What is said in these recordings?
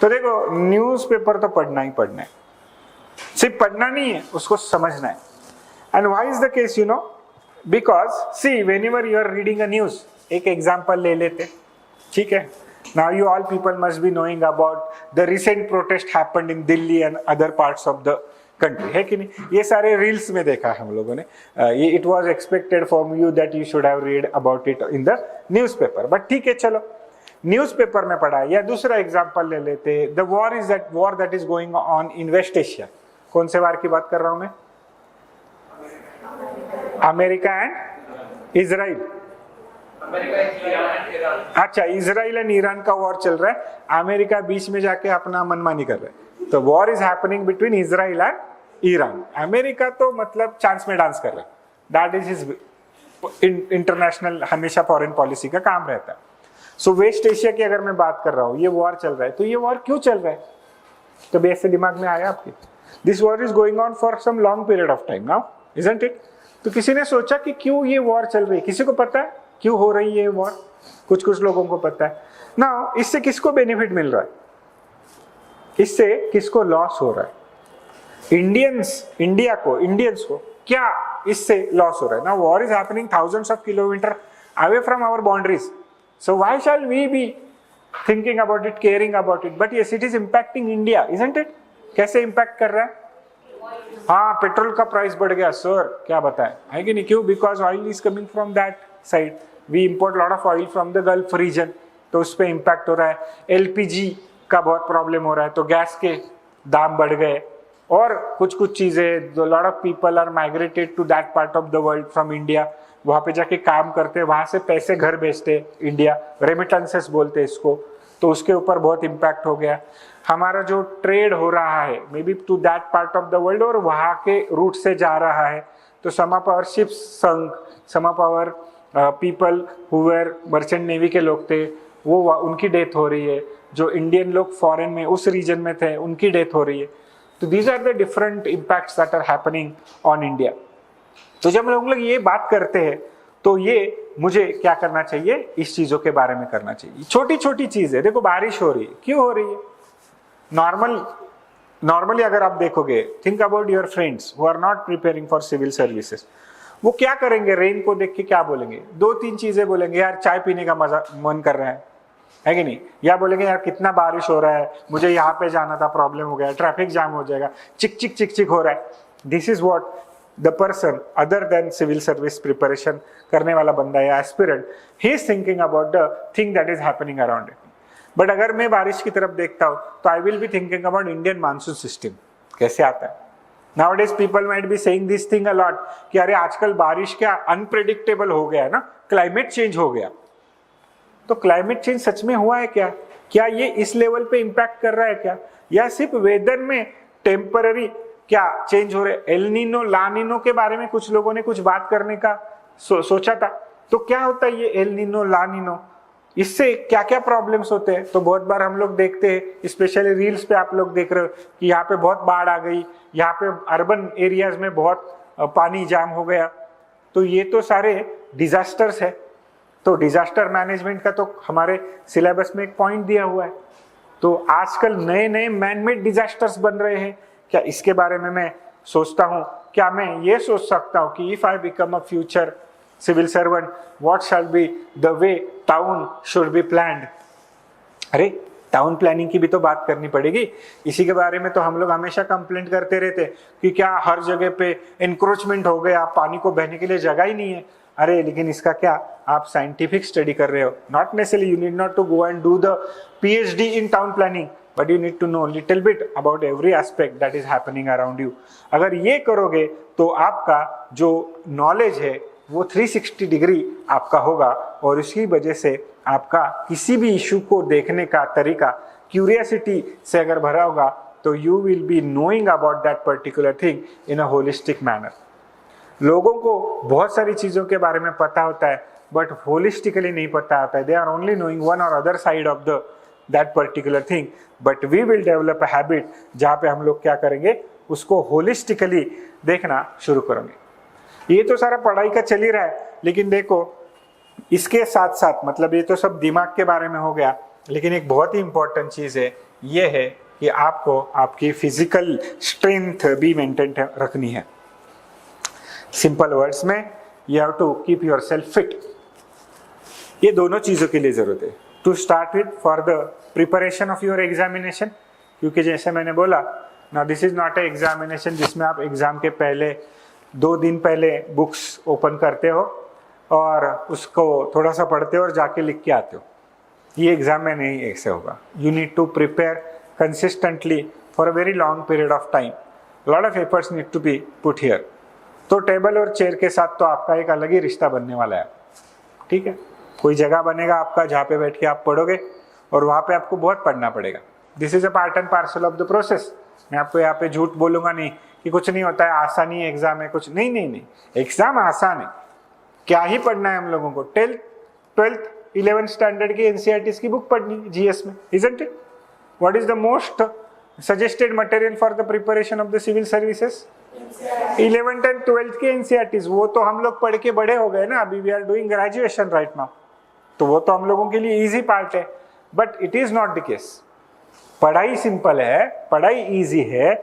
तो देखो, न्यूज़पेपर तो पढ़ना ही पढ़ना है, सिर्फ पढ़ना नहीं है, उसको समझना है। And why is the case, you know, because see whenever you are reading a news, एक एग्जांपल ले लेते, ठीक है। Now you all people must be knowing about the recent protest happened in Delhi and other parts of the country, है कि नहीं? ये सारे रील्स में देखा हम लोगों ने। ये it was expected from you that you should have read about it in the newspaper, but ठीक है, चलो न्यूज़पेपर में पढ़ा। या दूसरा एग्जांपल ले लेते, the war that is going on in West Asia. कौन से वार की बात कर रहा हूं मैं? America and Israel. अच्छा, इजराइल एंड ईरान का वॉर चल रहा है, अमेरिका बीच में जाके अपना मनमानी कर रहा है। तो war is happening between Israel and Iran. America तो मतलब चांस में डांस कर रहा है, दैट इज हिज इंटरनेशनल, हमेशा फॉरेन पॉलिसी का काम रहता है। सो वेस्ट एशिया की अगर मैं बात कर रहा हूँ, ये वॉर चल रहा है, तो ये वॉर क्यों चल रहा है? कभी ऐसे दिमाग में आया आपके? This war is going on for some long period of time now, isn't it? तो किसी ने सोचा कि क्यों ये वॉर चल रही है? किसी को पता है क्यों हो रही है ये वॉर? कुछ लोगों को पता है ना। इससे किसको बेनिफिट मिल रहा है? इससे किसको लॉस हो रहा है? इंडियंस को क्या इससे लॉस हो रहा है? ना war is happening thousands of kilometre away from our boundaries, so why shall we be thinking about it, caring about it? But yes, it is impacting India, isn't it? कैसे impact कर रहा है? हाँ, petrol का price बढ़ गया sir, क्या बताएं, है कि नहीं? क्यों? Because oil is coming from that side, we import lot of oil from the Gulf region, तो उस पर इम्पैक्ट हो रहा है। एलपीजी का बहुत प्रॉब्लम हो रहा है, तो गैस के दाम बढ़ गए। और कुछ चीजें, lot of people are migrated to that part of the world from India, वहां पे जाके काम करते, वहां से पैसे घर भेजते इंडिया, रेमिटेंसेस बोलते इसको, तो उसके ऊपर बहुत इम्पैक्ट हो गया। हमारा जो ट्रेड हो रहा है maybe to that part of the world, और वहां के रूट से जा रहा है, तो some of our ships sunk, some of our people who were merchant navy के लोग थे, वो उनकी डेथ हो रही है। जो इंडियन लोग फॉरेन में उस रीजन में थे, उनकी डेथ हो रही है। तो these are the different impacts that are happening on India. तो जब हम लोग ये बात करते हैं, तो ये मुझे क्या करना चाहिए? इस चीजों के बारे में करना चाहिए। छोटी छोटी चीजें, देखो बारिश हो रही है, क्यों हो रही है? नॉर्मली अगर आप देखोगे, think about your friends who are not preparing for civil services, वो क्या करेंगे? रेन को देख के क्या बोलेंगे? 2-3 चीजें बोलेंगे, यार चाय पीने का मन कर रहा है कि नहीं? या बोलेंगे यार कितना बारिश हो रहा है, मुझे यहाँ पे जाना था, प्रॉब्लम हो गया, ट्रैफिक जाम हो जाएगा, चिक चिक हो रहा है। This is what the person other than civil service preparation करने वाला बंदा या aspirant, he is thinking about the thing that is happening around it. But अगर मैं बारिश की तरफ देखता हूँ, तो I will be thinking about Indian monsoon system, कैसे आता है? Nowadays people might be saying this thing a lot कि अरे आजकल बारिश क्या unpredictable हो गया है ना, climate change हो गया। तो climate change सच में हुआ है क्या? क्या ये इस लेवल पे इम्पैक्ट कर रहा है क्या? या सिर्फ वेदर में टेम्पररी क्या चेंज हो रहे? एल नीनो, ला नीनो के बारे में कुछ लोगों ने कुछ बात करने का सोचा था। तो क्या होता है ये एल नीनो, ला नीनो? इससे क्या क्या प्रॉब्लम्स होते हैं? तो बहुत बार हम लोग देखते हैं, स्पेशली रील्स पे आप लोग देख रहे हो कि यहाँ पे बहुत बाढ़ आ गई, यहाँ पे अर्बन एरियाज में बहुत पानी जाम हो गया। तो ये तो सारे डिजास्टर्स है। तो डिजास्टर मैनेजमेंट का तो हमारे सिलेबस में एक पॉइंट दिया हुआ है। तो आजकल नए नए मैनमेड डिजास्टर्स बन रहे हैं। क्या इसके बारे में मैं सोचता हूँ? क्या मैं ये सोच सकता हूँ कि if I become a future civil servant, what shall be the way town should be planned? अरे टाउन प्लानिंग की भी तो बात करनी पड़ेगी। इसी के बारे में तो हम लोग हमेशा कंप्लेंट करते रहते कि क्या हर जगह पे एनक्रोचमेंट हो गया, पानी को बहने के लिए जगह ही नहीं है। अरे लेकिन इसका क्या, आप साइंटिफिक स्टडी कर रहे हो, not necessarily, you need not to go and do the PhD in town planning, but you need to know little bit about every aspect that is happening around you. अगर ये करोगे तो आपका जो knowledge है वो 360 डिग्री आपका होगा, और इसकी वजह से आपका किसी भी इशू को देखने का तरीका क्यूरियोसिटी से अगर भरा होगा, तो you will be knowing about that particular thing in a holistic manner. लोगों को बहुत सारी चीज़ों के बारे में पता होता है, बट होलिस्टिकली नहीं पता होता है। They are only knowing one और other side of the that particular thing, but we will develop a habit जहाँ पे हम लोग क्या करेंगे, उसको होलिस्टिकली देखना शुरू करेंगे। ये तो सारा पढ़ाई का चल ही रहा है, लेकिन देखो इसके साथ साथ मतलब ये तो सब दिमाग के बारे में हो गया, लेकिन एक बहुत ही इंपॉर्टेंट चीज है, ये है कि आपको आपकी फिजिकल स्ट्रेंथ भी मेंटेन रखनी है। सिंपल वर्ड्स में, you have to keep yourself fit. ये दोनों चीजों के लिए जरूरत है। To start with for the preparation of your examination, क्योंकि जैसे मैंने बोला ना, this is not a examination जिसमें आप एग्जाम के पहले 2 दिन पहले बुक्स ओपन करते हो और उसको थोड़ा सा पढ़ते हो और जाके लिख के आते हो। ये एग्जाम में नहीं ऐसे होगा। You need to prepare consistently for a very long period of time. Lot of efforts need to be put here. तो टेबल और चेयर के साथ तो आपका एक अलग ही रिश्ता बनने वाला है, ठीक है। कोई जगह बनेगा आपका जहाँ पे बैठ के आप पढ़ोगे और वहाँ पे आपको बहुत पढ़ना पड़ेगा। This is a part and parcel of the process. मैं आपको यहाँ पे झूठ बोलूंगा नहीं कि कुछ नहीं होता है, आसानी एग्जाम है, कुछ नहीं नहीं नहीं, एग्जाम आसान है। क्या ही पढ़ना है हम लोगों को, 12th 11th स्टैंडर्ड की एनसीईआरटी की बुक पढ़नी जीएस में, isn't it? What is the most suggested material for the preparation of the civil services? 11th and 12th के एनसीईआरटी। वो तो हम लोग पढ़ के बड़े हो गए ना, अभी we are doing graduation right now, तो वो तो हम लोगों के लिए इजी पार्ट है। But it is not the case. पढ़ाई सिंपल है, पढ़ाई इजी है,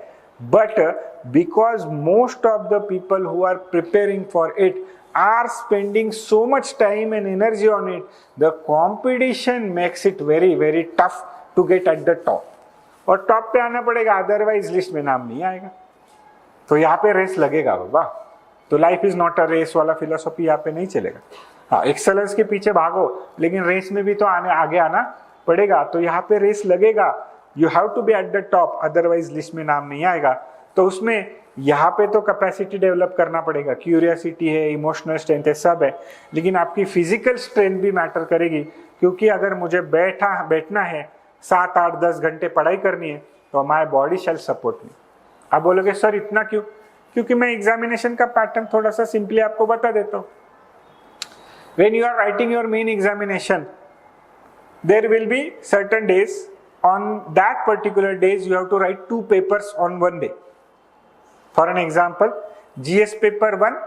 but because most of the people who are preparing for it are spending so much time and energy on it, the competition makes it very very tough to get at the top. और top पे आना पड़ेगा, otherwise list में नाम नहीं आएगा। तो यहाँ पे रेस लगेगा बाबा। तो life is not a race वाला फिलोसॉफी यहाँ पे नहीं चलेगा। हाँ, एक्सेलेंस के पीछे भागो, लेकिन रेस में भी तो आगे आना पड़ेगा। तो यहाँ पे रेस लगेगा, you have to be at the top, otherwise list में नाम नहीं आएगा। तो उसमें यहाँ पे तो कैपेसिटी डेवलप करना पड़ेगा, क्यूरियोसिटी है, इमोशनल स्ट्रेंथ है, सब है, लेकिन आपकी फिजिकल स्ट्रेंथ भी मैटर करेगी। क्योंकि अगर मुझे बैठना है 7, 8, 10 घंटे पढ़ाई करनी है, तो my body shall support me. आप बोलोगे सर इतना क्यों? क्योंकि मैं एग्जामिनेशन का पैटर्न थोड़ा सा सिंपली आपको बता देता हूँ। When you are writing your main examination, there will be certain days, on that particular days you have to write 2 papers on one day. For an example, GS paper 1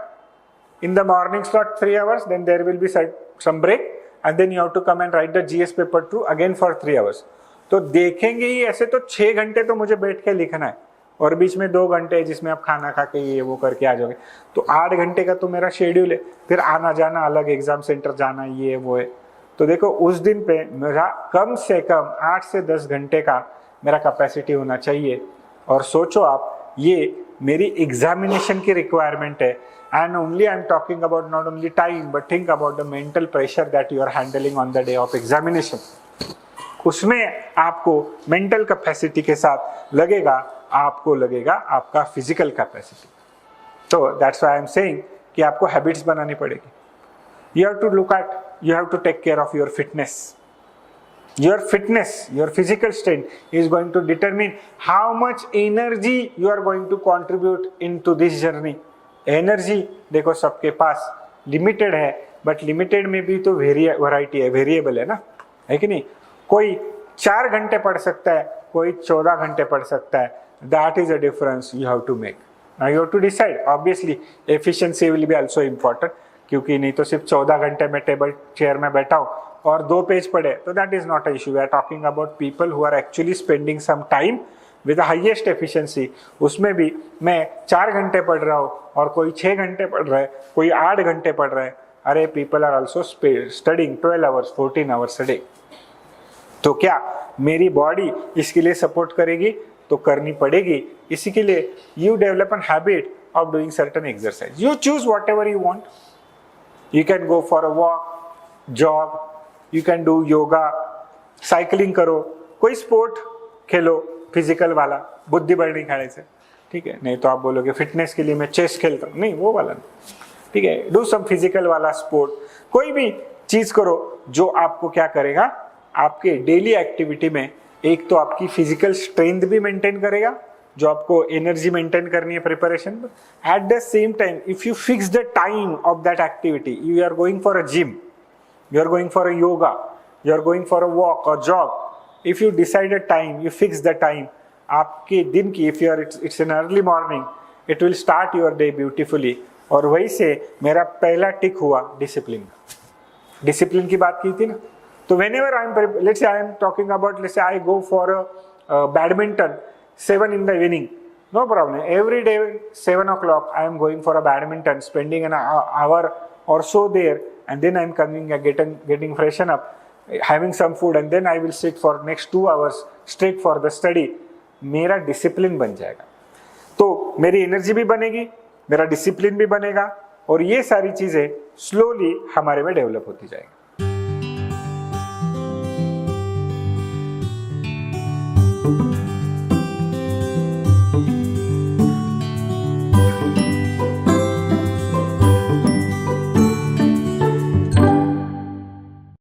in the morning slot 3 hours, then there will be some break, and then you have to come and write the GS paper 2 again for 3 hours. तो देखेंगे ही ऐसे तो 6 घंटे तो मुझे बैठ के लिखना है, और बीच में 2 घंटे जिसमें आप खाना खा के ये वो करके आ जाओगे, तो 8 घंटे का तो मेरा शेड्यूल है। फिर आना जाना अलग, एग्जाम सेंटर जाना, ये वो है। तो देखो उस दिन पे मेरा कम से कम 8 से 10 घंटे का मेरा कैपेसिटी होना चाहिए। और सोचो आप, ये मेरी एग्जामिनेशन की रिक्वायरमेंट है। And only I am talking about not only time, but think about the mental pressure that you are handling on the day of examination. उसमें आपको मेंटल कैपेसिटी के साथ लगेगा आपका फिजिकल कैपेसिटी। तो that's why I am saying कि आपको habits बनानी पड़ेगी। You have to take care of your fitness. Your fitness, your physical strength is going to determine how much energy you are going to contribute into this journey. Energy देखो सबके पास limited है, but limited में भी तो variety है, variable है ना, है कि नहीं? कोई 4 घंटे पढ़ सकता है, कोई 14 घंटे पढ़ सकता है। That is a difference you have to make. Now you have to decide. Obviously, efficiency will be also important. क्योंकि नहीं तो सिर्फ 14 घंटे में टेबल चेयर में बैठा हूँ और 2 पेज पढ़े, तो that is not a issue. We are talking about people who are actually spending some time with highest efficiency. उसमें भी मैं 4 घंटे पढ़ रहा हूँ और कोई 6 घंटे पढ़ रहा है, कोई 8 घंटे पढ़ रहा है। अरे people are also studying 12 hours 14 hours a day. तो क्या मेरी बॉडी इसके लिए सपोर्ट करेगी? तो करनी पड़ेगी। इसी के लिए you develop an habit of doing certain exercise. You choose what ever you want. You can go for a walk, jog, you can do yoga, cycling करो, कोई स्पोर्ट खेलो फिजिकल वाला, बुद्धि बढ़नी खाने से, ठीक है। नहीं तो आप बोलोगे फिटनेस के लिए मैं चेस खेलता हूँ, नहीं वो वाला नहीं, ठीक है। डू सम फिजिकल वाला स्पोर्ट, कोई भी चीज करो जो आपको क्या करेगा, आपके डेली एक्टिविटी में एक तो आपकी फिजिकल स्ट्रेंथ भी मेंटेन करेगा, जो आपको एनर्जी मेंटेन करनी है प्रिपरेशन में। At the same time if you fix the time of that activity, you are going for a gym, you are going for a yoga, you are going for a walk और jog, if you decide a time, you fix the time, आपके दिन की, if you are it's an early morning, it will start your day beautifully. और वही से मेरा पहला टिक हुआ डिसिप्लिन। डिसिप्लिन की बात की थी ना, तो whenever let's say I am talking about, let's say I go for a badminton 7 in the evening, no problem. Every day 7 o'clock I am going for a badminton, spending an hour or so there, and then I am coming, getting freshen up, having some food, and then I will sit for next 2 hours straight for the study. मेरा discipline बन जाएगा, तो मेरी energy भी बनेगी, मेरा discipline भी बनेगा, और ये सारी चीजें स्लोली हमारे में डेवलप होती जाएगी।